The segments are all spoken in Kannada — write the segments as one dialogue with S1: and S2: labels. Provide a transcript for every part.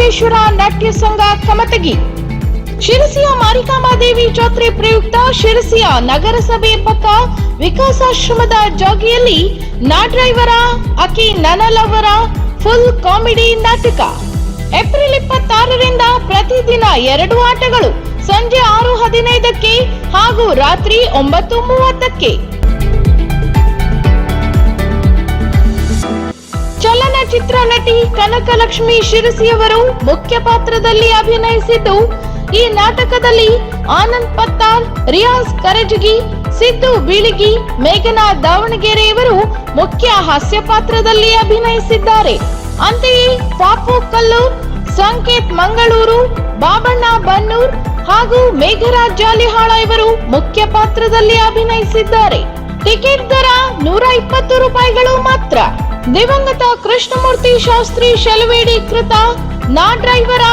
S1: ಬಸವೇಶ್ವರ ನಾಟ್ಯ ಸಂಘ ಕಮತಗಿ. ಶಿರಸಿಯ ಮಾರಿಕಾಂಬಾದೇವಿ ಜಾತ್ರೆ ಪ್ರಯುಕ್ತ ಶಿರಸಿಯ ನಗರಸಭೆ ಪಕ್ಕ ವಿಕಾಸಾಶ್ರಮದ ಜಾಗೆಯಲ್ಲಿ ನಾಡ್ರೈವರ ಅಕಿ ನನಲವರ ಫುಲ್ ಕಾಮಿಡಿ ನಾಟಕ. ಏಪ್ರಿಲ್ 26ರಿಂದ ಪ್ರತಿದಿನ 2 ಆಟಗಳು ಸಂಜೆ 6:15ಕ್ಕೆ ಹಾಗೂ ರಾತ್ರಿ 9:30ಕ್ಕೆ. ಚಲನಚಿತ್ರ ನಟಿ ಕನಕಲಕ್ಷ್ಮಿ ಶಿರಸಿಯವರು ಮುಖ್ಯ ಪಾತ್ರದಲ್ಲಿ ಅಭಿನಯಿಸಿದ್ದು, ಈ ನಾಟಕದಲ್ಲಿ ಆನಂದ್ ಪತ್ತಾರ್, ರಿಯಾಜ್ ಕರಜಗಿ, ಸಿದ್ದು ಬೀಳಿಗಿ, ಮೇಘನಾ ದಾವಣಗೆರೆಯವರು ಮುಖ್ಯ ಹಾಸ್ಯ ಪಾತ್ರದಲ್ಲಿ ಅಭಿನಯಿಸಿದ್ದಾರೆ. ಅಂತೆಯೇ ಪಾಪು ಕಲ್ಲೂರ್, ಸಂಕೇತ್ ಮಂಗಳೂರು, ಬಾಬಣ್ಣ ಬನ್ನೂರ್ ಹಾಗೂ ಮೇಘರಾಜ್ ಜಾಲಿಹಾಳ ಇವರು ಮುಖ್ಯ ಪಾತ್ರದಲ್ಲಿ ಅಭಿನಯಿಸಿದ್ದಾರೆ. ಟಿಕೆಟ್ ದರ 120 ರೂಪಾಯಿಗಳು ಮಾತ್ರ. ದಿವಂಗತ ಕೃಷ್ಣಮೂರ್ತಿ ಶಾಸ್ತ್ರಿ ಶೆಲವೇಡಿ ಕೃತ ನಾಡ್ರೈವರ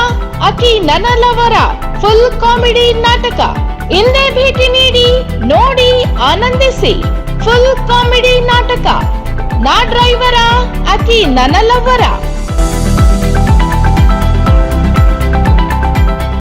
S1: ಅಕಿ ನನಲವರ ಫುಲ್ ಕಾಮಿಡಿ ನಾಟಕ. ಹಿಂದೆ ಭೇಟಿ ನೀಡಿ ನೋಡಿ ಆನಂದಿಸಿ. ಫುಲ್ ಕಾಮಿಡಿ ನಾಟಕ ನಾಡ್ರೈವರ ಅಕಿ ನನಲವರ.